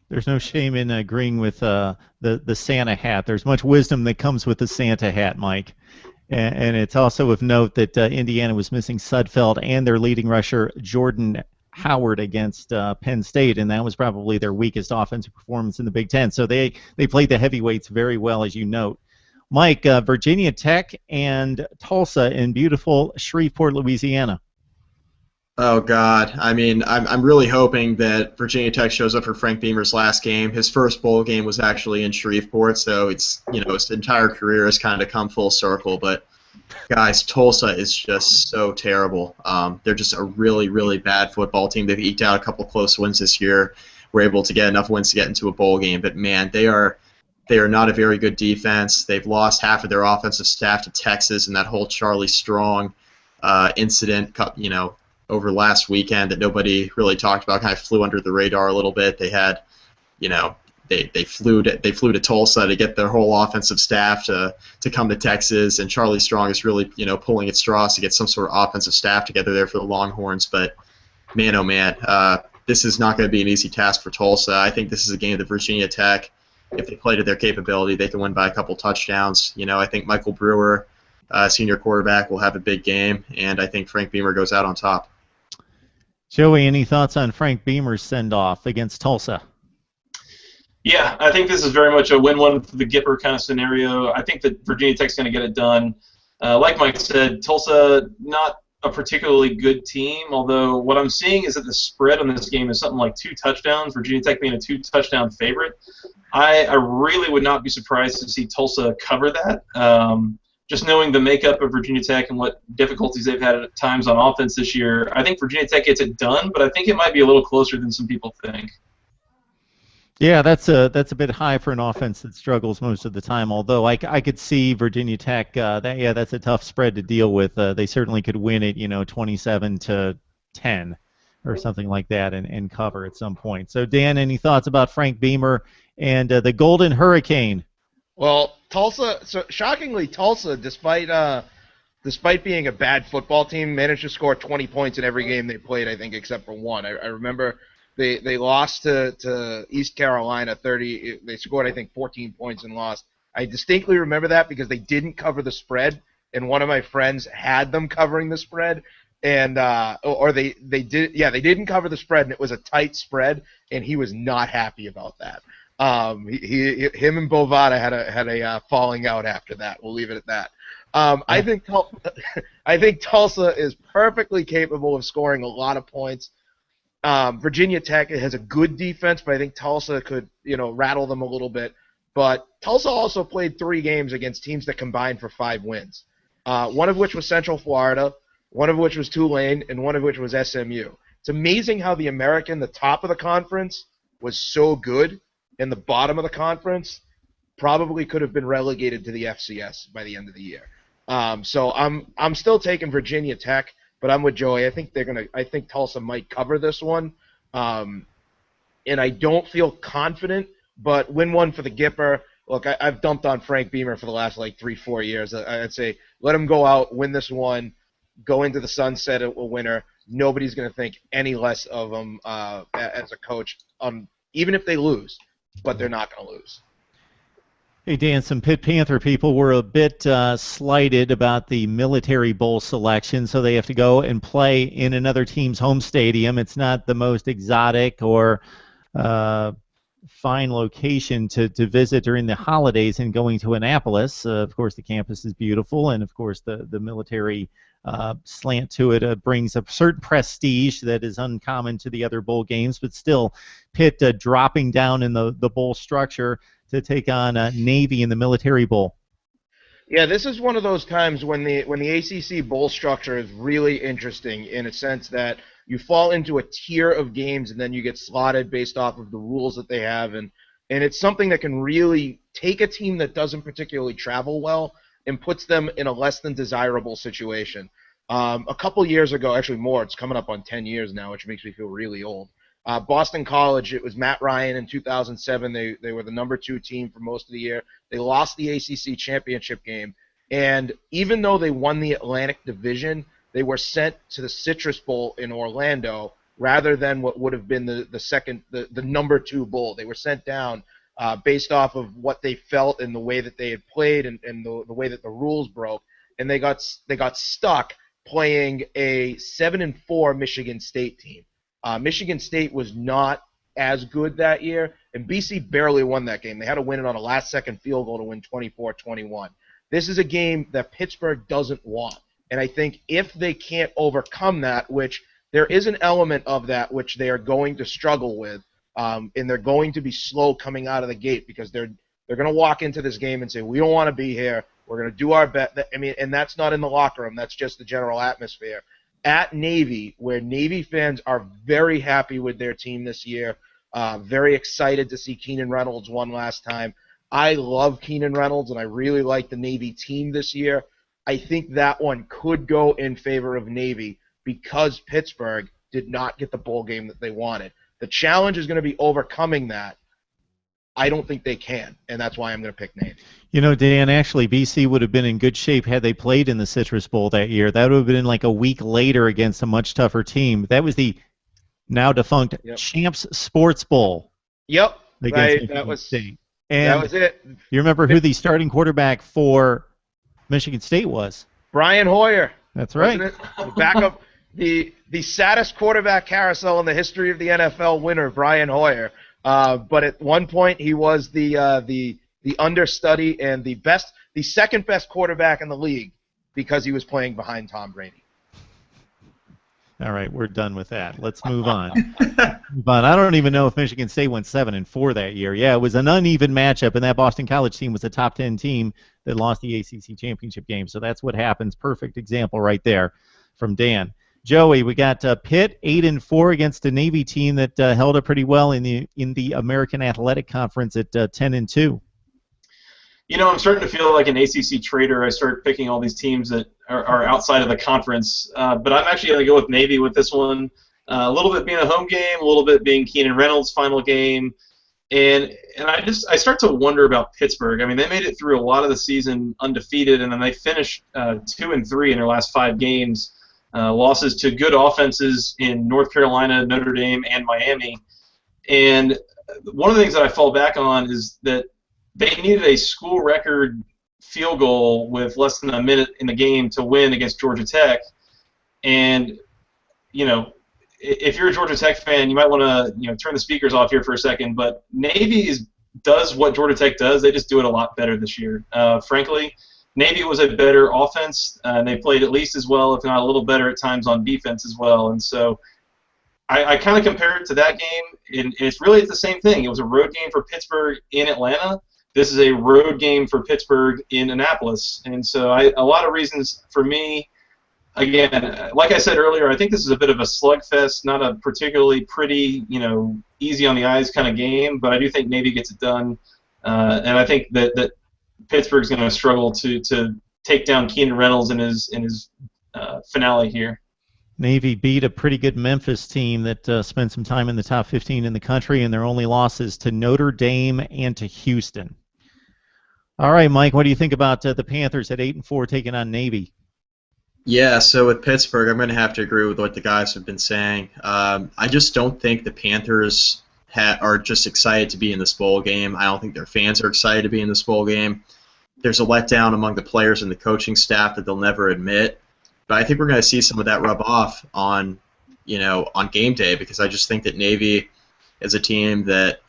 There's no shame in agreeing with the Santa hat. There's much wisdom that comes with the Santa hat, Mike. And it's also of note that Indiana was missing Sudfeld and their leading rusher, Jordan Howard, against Penn State, and that was probably their weakest offensive performance in the Big Ten. So they played the heavyweights very well, as you note. Mike, Virginia Tech and Tulsa in beautiful Shreveport, Louisiana. Oh God! I mean, I'm really hoping that Virginia Tech shows up for Frank Beamer's last game. His first bowl game was actually in Shreveport, so it's his entire career has kind of come full circle. But guys, Tulsa is just so terrible. They're just a really, really bad football team. They've eked out a couple close wins this year. We're able to get enough wins to get into a bowl game, but man, they are not a very good defense. They've lost half of their offensive staff to Texas, and that whole Charlie Strong incident, over last weekend that nobody really talked about, kind of flew under the radar a little bit. They had, they flew to Tulsa to get their whole offensive staff to come to Texas, and Charlie Strong is really, pulling at straws to get some sort of offensive staff together there for the Longhorns. But man, oh man, this is not going to be an easy task for Tulsa. I think this is a game that Virginia Tech, if they play to their capability, they can win by a couple touchdowns. I think Michael Brewer, senior quarterback, will have a big game, and I think Frank Beamer goes out on top. Joey, any thoughts on Frank Beamer's send-off against Tulsa? Yeah, I think this is very much a win-win for the Gipper kind of scenario. I think that Virginia Tech's going to get it done. Like Mike said, Tulsa, not a particularly good team, although what I'm seeing is that the spread on this game is something like 2 touchdowns, Virginia Tech being a 2-touchdown favorite. I really would not be surprised to see Tulsa cover that. Just knowing the makeup of Virginia Tech and what difficulties they've had at times on offense this year, I think Virginia Tech gets it done, but I think it might be a little closer than some people think. Yeah, that's a bit high for an offense that struggles most of the time, although I could see Virginia Tech, that's a tough spread to deal with. They certainly could win it, 27-10 or something like that and cover at some point. So, Dan, any thoughts about Frank Beamer and the Golden Hurricane? Well, Tulsa, so shockingly, Tulsa, despite despite being a bad football team, managed to score 20 points in every game they played, I think, except for one. I remember they lost to East Carolina 30. They scored, I think, 14 points and lost. I distinctly remember that because they didn't cover the spread, and one of my friends had them covering the spread, and or they didn't cover the spread, and it was a tight spread, and he was not happy about that. Him and Bovada had a falling out after that. We'll leave it at that. I think Tulsa is perfectly capable of scoring a lot of points. Virginia Tech has a good defense, but I think Tulsa could, rattle them a little bit. But Tulsa also played 3 games against teams that combined for 5 wins, one of which was Central Florida, one of which was Tulane, and one of which was SMU. It's amazing how the American, the top of the conference, was so good, and the bottom of the conference probably could have been relegated to the FCS by the end of the year. So I'm still taking Virginia Tech, but I'm with Joey. I think Tulsa might cover this one, and I don't feel confident. But win one for the Gipper. Look, I've dumped on Frank Beamer for the last 3-4 years. I'd say let him go out, win this one, go into the sunset a winner. Nobody's going to think any less of him as a coach, even if they lose. But they're not going to lose. Hey, Dan, some Pitt Panther people were a bit slighted about the Military Bowl selection, so they have to go and play in another team's home stadium. It's not the most exotic or fine location to visit during the holidays, and going to Annapolis. Of course, the campus is beautiful, and of course the military slant to it brings a certain prestige that is uncommon to the other bowl games, but still Pitt dropping down in the bowl structure to take on Navy in the Military Bowl. Yeah, this is one of those times when the ACC bowl structure is really interesting in a sense that you fall into a tier of games and then you get slotted based off of the rules that they have, and it's something that can really take a team that doesn't particularly travel well and puts them in a less than desirable situation. A couple years ago, actually more, it's coming up on 10 years now, which makes me feel really old. Boston College, it was Matt Ryan in 2007. They were the number 2 team for most of the year. They lost the ACC championship game, and even though they won the Atlantic Division, they were sent to the Citrus Bowl in Orlando rather than what would have been the number 2 bowl. They were sent down based off of what they felt and the way that they had played and the way that the rules broke, and they got stuck playing a 7-4 Michigan State team. Michigan State was not as good that year, and BC barely won that game. They had to win it on a last-second field goal to win 24-21. This is a game that Pittsburgh doesn't want, and I think if they can't overcome that, which there is an element of that which they are going to struggle with, and they're going to be slow coming out of the gate because they're going to walk into this game and say, we don't want to be here. We're going to do our best. I mean, and that's not in the locker room. That's just the general atmosphere. At Navy, where Navy fans are very happy with their team this year, very excited to see Keenan Reynolds one last time. I love Keenan Reynolds, and I really like the Navy team this year. I think that one could go in favor of Navy because Pittsburgh did not get the bowl game that they wanted. The challenge is going to be overcoming that. I don't think they can, and that's why I'm going to pick Navy. Dan, actually, BC would have been in good shape had they played in the Citrus Bowl that year. That would have been like a week later against a much tougher team. That was the now defunct Champs Sports Bowl. Yep, right. That was State. And that was it. You remember who the starting quarterback for Michigan State was? Brian Hoyer. That's right. The backup, the saddest quarterback carousel in the history of the NFL winner, Brian Hoyer. But at one point, he was the understudy and the second best quarterback in the league because he was playing behind Tom Brady. All right, we're done with that. Let's move on. I don't even know if Michigan State went 7-4 that year. Yeah, it was an uneven matchup, and that Boston College team was a top 10 team that lost the ACC championship game. So that's what happens. Perfect example right there from Dan. Joey, we got Pitt 8-4 against a Navy team that held up pretty well in the American Athletic Conference at 10-2. I'm starting to feel like an ACC trader. I start picking all these teams that are outside of the conference, but I'm actually going to go with Navy with this one. A little bit being a home game, a little bit being Keenan Reynolds' final game. And I start to wonder about Pittsburgh. I mean, they made it through a lot of the season undefeated, and then they finished 2-3 in their last 5 games, losses to good offenses in North Carolina, Notre Dame, and Miami. And one of the things that I fall back on is that they needed a school record field goal with less than a minute in the game to win against Georgia Tech. And, you know, if you're a Georgia Tech fan, you might want to turn the speakers off here for a second. But Navy does what Georgia Tech does. They just do it a lot better this year. Frankly, Navy was a better offense, and they played at least as well, if not a little better at times on defense as well. And so I kind of compare it to that game, and it's the same thing. It was a road game for Pittsburgh in Atlanta. This is a road game for Pittsburgh in Annapolis. And so a lot of reasons for me. Again, like I said earlier, I think this is a bit of a slugfest, not a particularly pretty, easy on the eyes kind of game, but I do think Navy gets it done, and I think that Pittsburgh's going to struggle to take down Keenan Reynolds in his finale here. Navy beat a pretty good Memphis team that spent some time in the top 15 in the country, and their only losses to Notre Dame and to Houston. All right, Mike, what do you think about the Panthers at 8-4 taking on Navy? Yeah, so with Pittsburgh, I'm going to have to agree with what the guys have been saying. I just don't think the Panthers are just excited to be in this bowl game. I don't think their fans are excited to be in this bowl game. There's a letdown among the players and the coaching staff that they'll never admit. But I think we're going to see some of that rub off on game day, because I just think that Navy is a team that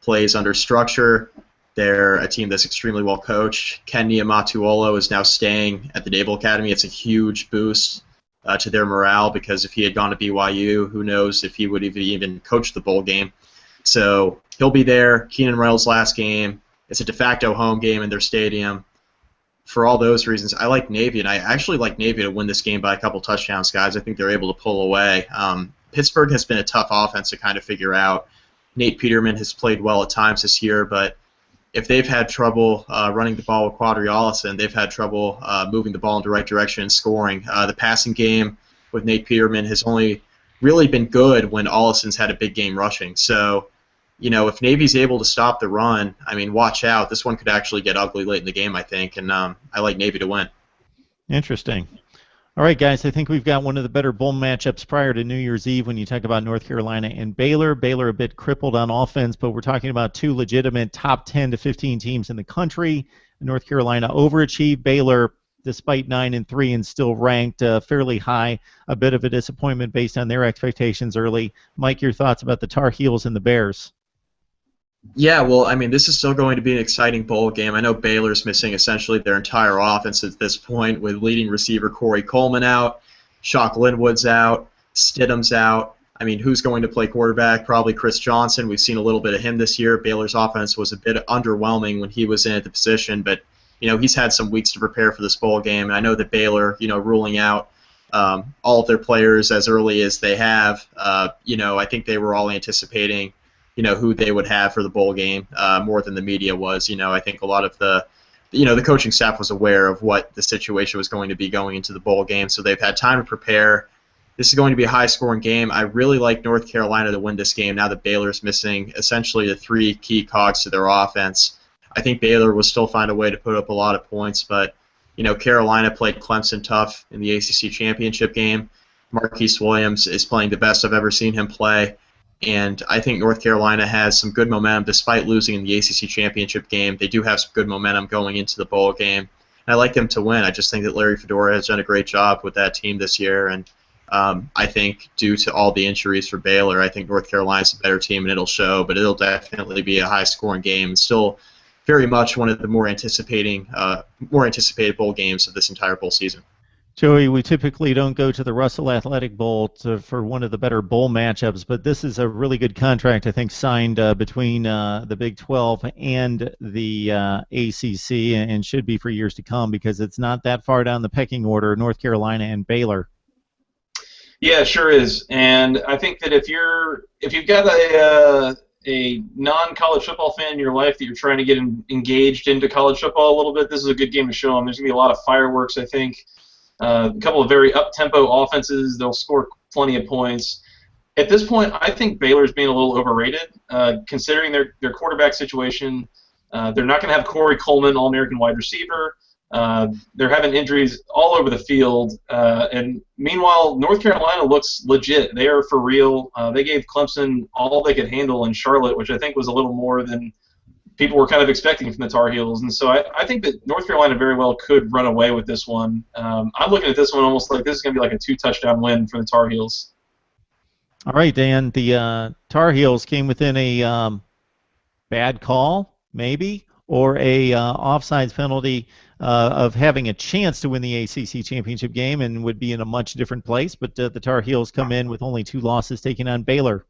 plays under structure. They're a team that's extremely well coached. Ken Niamatuolo is now staying at the Naval Academy. It's a huge boost to their morale, because if he had gone to BYU, who knows if he would even coach the bowl game. So he'll be there. Keenan Reynolds' last game. It's a de facto home game in their stadium. For all those reasons, I like Navy, and I actually like Navy to win this game by a couple touchdowns, guys. I think they're able to pull away. Pittsburgh has been a tough offense to kind of figure out. Nate Peterman has played well at times this year, but if they've had trouble running the ball with Quadri Allison, they've had trouble moving the ball in the right direction and scoring. The passing game with Nate Peterman has only really been good when Allison's had a big game rushing. So, if Navy's able to stop the run, I mean, watch out. This one could actually get ugly late in the game, I think, and I like Navy to win. Interesting. All right, guys, I think we've got one of the better bowl matchups prior to New Year's Eve when you talk about North Carolina and Baylor. Baylor a bit crippled on offense, but we're talking about two legitimate top 10 to 15 teams in the country. North Carolina overachieved. Baylor, despite 9-3 and still ranked fairly high, a bit of a disappointment based on their expectations early. Mike, your thoughts about the Tar Heels and the Bears? Yeah, well, I mean, this is still going to be an exciting bowl game. I know Baylor's missing essentially their entire offense at this point, with leading receiver Corey Coleman out, Shock Linwood's out, Stidham's out. I mean, who's going to play quarterback? Probably Chris Johnson. We've seen a little bit of him this year. Baylor's offense was a bit underwhelming when he was in at the position, but, he's had some weeks to prepare for this bowl game. And I know that Baylor, ruling out all of their players as early as they have, I think they were all anticipating who they would have for the bowl game more than the media was. I think a lot of the coaching staff was aware of what the situation was going to be going into the bowl game, so they've had time to prepare. This is going to be a high-scoring game. I really like North Carolina to win this game now that Baylor's missing essentially the three key cogs to their offense. I think Baylor will still find a way to put up a lot of points, but Carolina played Clemson tough in the ACC championship game. Marquise Williams is playing the best I've ever seen him play. And I think North Carolina has some good momentum despite losing in the ACC championship game. They do have some good momentum going into the bowl game. And I like them to win. I just think that Larry Fedora has done a great job with that team this year. And I think due to all the injuries for Baylor, I think North Carolina's a better team, and it'll show. But it'll definitely be a high-scoring game. It's still very much one of the more anticipated bowl games of this entire bowl season. Joey, we typically don't go to the Russell Athletic Bowl for one of the better bowl matchups, but this is a really good contract, I think, signed between the Big 12 and the ACC, and should be for years to come, because it's not that far down the pecking order, North Carolina and Baylor. Yeah, it sure is. And I think that if you've got a non-college football fan in your life that you're trying to get engaged into college football a little bit, this is a good game to show them. There's going to be a lot of fireworks, I think. A couple of very up-tempo offenses. They'll score plenty of points. At this point, I think Baylor's being a little overrated. considering their quarterback situation. They're not going to have Corey Coleman, All-American wide receiver. They're having injuries all over the field. And meanwhile, North Carolina looks legit. They are for real. They gave Clemson all they could handle in Charlotte, which I think was a little more than people were kind of expecting from the Tar Heels. And so I think that North Carolina very well could run away with this one. I'm looking at this one almost like this is going to be like a 2-touchdown win for the Tar Heels. All right, Dan. The Tar Heels came within a bad call, maybe, or a offsides penalty of having a chance to win the ACC championship game, and would be in a much different place. But the Tar Heels come in with only 2 losses, taking on Baylor.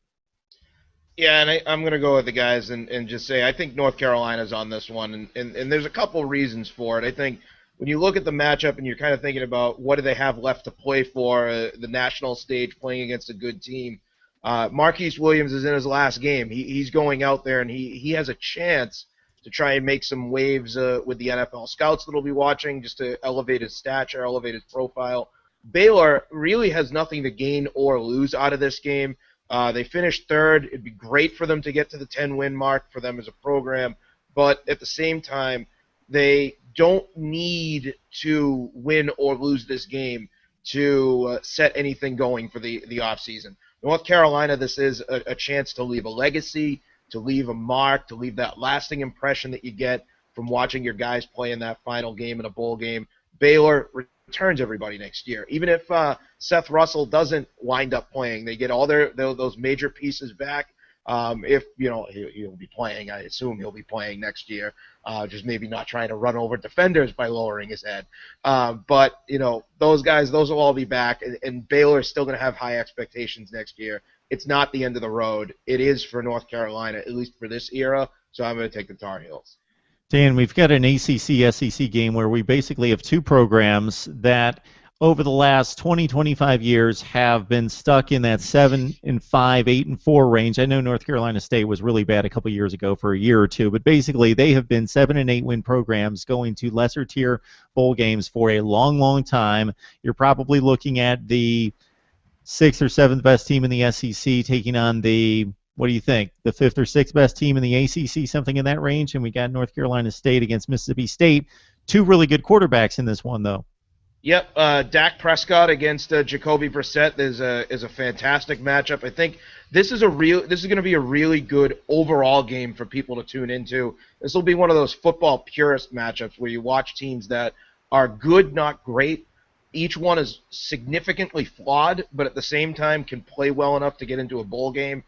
Yeah, and I'm going to go with the guys and just say I think North Carolina's on this one, and there's a couple reasons for it. I think when you look at the matchup and you're kind of thinking about what do they have left to play for, the national stage playing against a good team, Marquise Williams is in his last game. He's going out there, and he has a chance to try and make some waves with the NFL scouts that will be watching, just to elevate his stature, elevate his profile. Baylor really has nothing to gain or lose out of this game. They finished 3rd. It'd be great for them to get to the 10-win mark for them as a program, but at the same time, they don't need to win or lose this game to set anything going for the offseason. North Carolina, this is a chance to leave a legacy, to leave a mark, to leave that lasting impression that you get from watching your guys play in that final game in a bowl game. Baylor returns everybody next year. Even if Seth Russell doesn't wind up playing, they get all those major pieces back. If he'll be playing, I assume he'll be playing next year. Just maybe not trying to run over defenders by lowering his head. But those guys, those will all be back, and Baylor is still going to have high expectations next year. It's not the end of the road. It is for North Carolina, at least for this era. So I'm going to take the Tar Heels. Dan, we've got an ACC-SEC game where we basically have 2 programs that over the last 20, 25 years have been stuck in that 7-5, 8-4 range. I know North Carolina State was really bad a couple years ago for a year or 2, but basically they have been 7 and 8 win programs going to lesser tier bowl games for a long, long time. You're probably looking at the 6th or 7th best team in the SEC taking on the, what do you think, the 5th or 6th best team in the ACC, something in that range, and we got North Carolina State against Mississippi State. 2 really good quarterbacks in this one, though. Yep, Dak Prescott against Jacoby Brissett is a fantastic matchup. I think this is going to be a really good overall game for people to tune into. This will be one of those football purist matchups where you watch teams that are good, not great. Each one is significantly flawed, but at the same time can play well enough to get into a bowl game.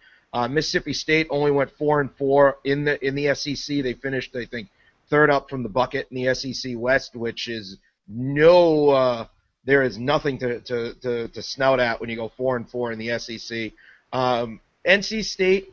Mississippi State only went 4-4 in the SEC. They finished, I think, 3rd up from the bucket in the SEC West, which is there is nothing to snout at when you go 4-4 in the SEC. NC State,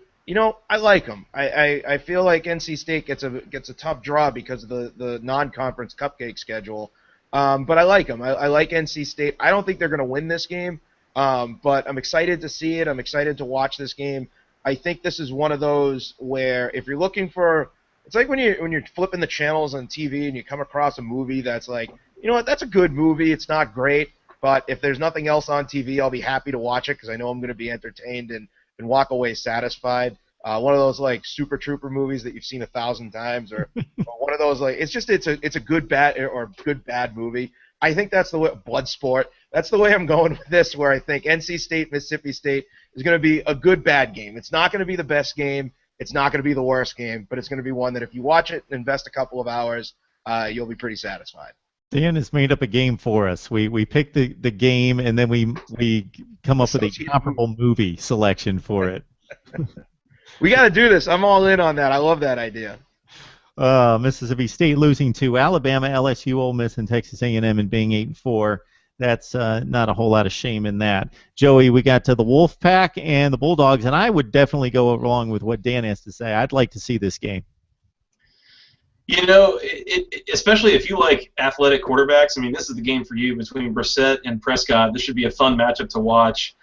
I like them. I feel like NC State gets a tough draw because of the non-conference cupcake schedule. But I like them. I like NC State. I don't think they're going to win this game, but I'm excited to see it. I'm excited to watch this game. I think this is one of those where if you're looking for, it's like when you're flipping the channels on TV and you come across a movie that's like, you know what, that's a good movie. It's not great, but if there's nothing else on TV, I'll be happy to watch it because I know I'm going to be entertained and walk away satisfied. One of those like Super Trooper movies that you've seen 1,000 times, or one of those like it's a good bad movie. I think that's the way Bloodsport. That's the way I'm going with this. Where I think NC State, Mississippi State is going to be a good bad game. It's not going to be the best game. It's not going to be the worst game, but it's going to be one that if you watch it and invest a couple of hours, you'll be pretty satisfied. Dan has made up a game for us. We pick the game, and then we come up with a comparable movie selection for it. We got to do this. I'm all in on that. I love that idea. Mississippi State losing to Alabama, LSU, Ole Miss, and Texas A&M, and being 8-4. That's not a whole lot of shame in that. Joey, we got to the Wolfpack and the Bulldogs, and I would definitely go along with what Dan has to say. I'd like to see this game. Especially if you like athletic quarterbacks, I mean, this is the game for you between Brissett and Prescott. This should be a fun matchup to watch.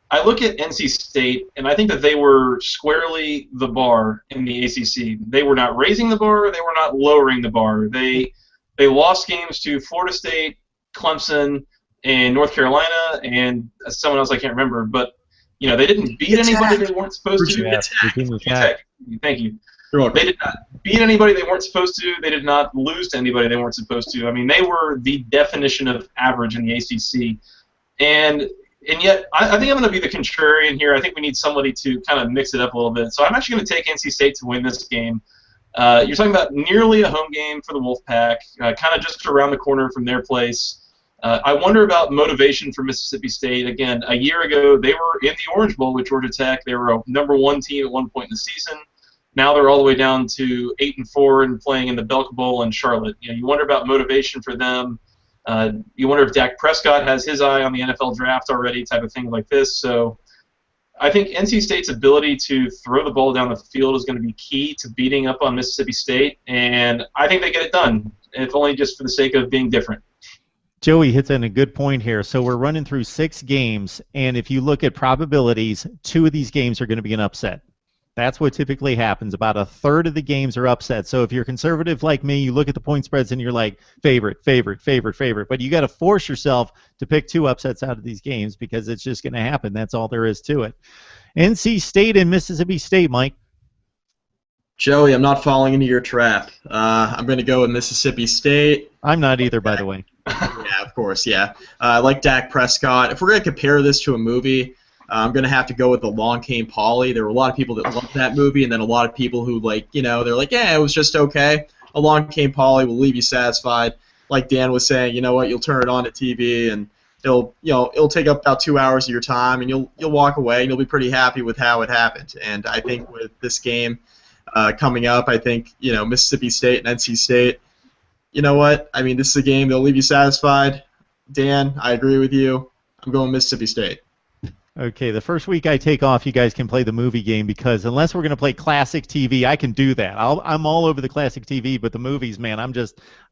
I look at NC State, and I think that they were squarely the bar in the ACC. They were not raising the bar. They were not lowering the bar. They lost games to Florida State, Clemson, and North Carolina, and someone else I can't remember. But They didn't beat anybody they weren't supposed to. Yes, Virginia Tech. Thank you. You're welcome. They did not beat anybody they weren't supposed to. They did not lose to anybody they weren't supposed to. I mean, they were the definition of average in the ACC. And yet, I think I'm going to be the contrarian here. I think we need somebody to kind of mix it up a little bit. So I'm actually going to take NC State to win this game. You're talking about nearly a home game for the Wolfpack, kind of just around the corner from their place. I wonder about motivation for Mississippi State. Again, a year ago, they were in the Orange Bowl with Georgia Tech. They were a #1 team at one point in the season. Now they're all the way down to 8-4 and playing in the Belk Bowl in Charlotte. You wonder about motivation for them. You wonder if Dak Prescott has his eye on the NFL draft already, type of thing like this. So I think NC State's ability to throw the ball down the field is going to be key to beating up on Mississippi State, and I think they get it done, if only just for the sake of being different. Joey hits on a good point here. So we're running through 6 games, and if you look at probabilities, 2 of these games are going to be an upset. That's what typically happens. About a third of the games are upset. So if you're conservative like me, you look at the point spreads and you're like, favorite. But you got to force yourself to pick 2 upsets out of these games because it's just going to happen. That's all there is to it. NC State and Mississippi State, Mike. Joey, I'm not falling into your trap. I'm going to go with Mississippi State. I'm not either, by the way. Yeah, of course, yeah. I like Dak Prescott. If we're going to compare this to a movie, I'm going to have to go with Along Came Polly. There were a lot of people that loved that movie, and then a lot of people who, they're like, yeah, it was just okay. Along Came Polly will leave you satisfied. Like Dan was saying, you know what, you'll turn it on at TV, and it'll take up about 2 hours of your time, and you'll walk away, and you'll be pretty happy with how it happened. And I think with this game coming up, I think, Mississippi State and NC State, you know what, I mean, this is a game that'll leave you satisfied. Dan, I agree with you. I'm going Mississippi State. Okay, the first week I take off, you guys can play the movie game because unless we're going to play classic TV, I can do that. I'm all over the classic TV, but the movies, man,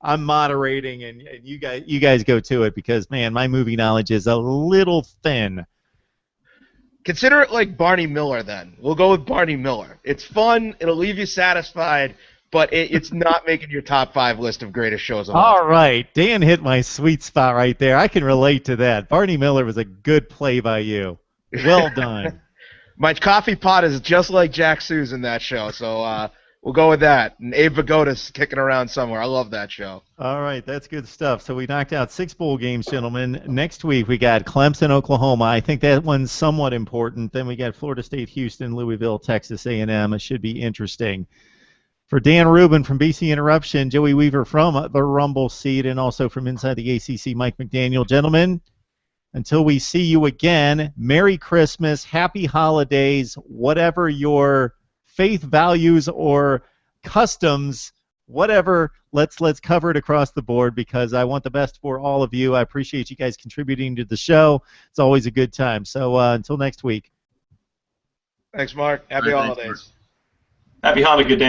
I'm moderating, and you guys go to it because, man, my movie knowledge is a little thin. Consider it like Barney Miller then. We'll go with Barney Miller. It's fun. It'll leave you satisfied, but it's not making your top 5 list of greatest shows of all time. All right, Dan hit my sweet spot right there. I can relate to that. Barney Miller was a good play by you. Well done. My coffee pot is just like Jack Sue's in that show, so we'll go with that. And Abe Vigoda's kicking around somewhere. I love that show. All right, that's good stuff. So we knocked out 6 bowl games, gentlemen. Next week we got Clemson, Oklahoma. I think that one's somewhat important. Then we got Florida State, Houston, Louisville, Texas A&M. It should be interesting. For Dan Rubin from BC Interruption, Joey Weaver from the Rumble Seat, and also from inside the ACC, Mike McDaniel. Gentlemen, until we see you again, Merry Christmas, Happy Holidays, whatever your faith values or customs, whatever, let's cover it across the board because I want the best for all of you. I appreciate you guys contributing to the show. It's always a good time. So until next week. Thanks, Mark. Happy holidays. Happy Hanukkah, Dan.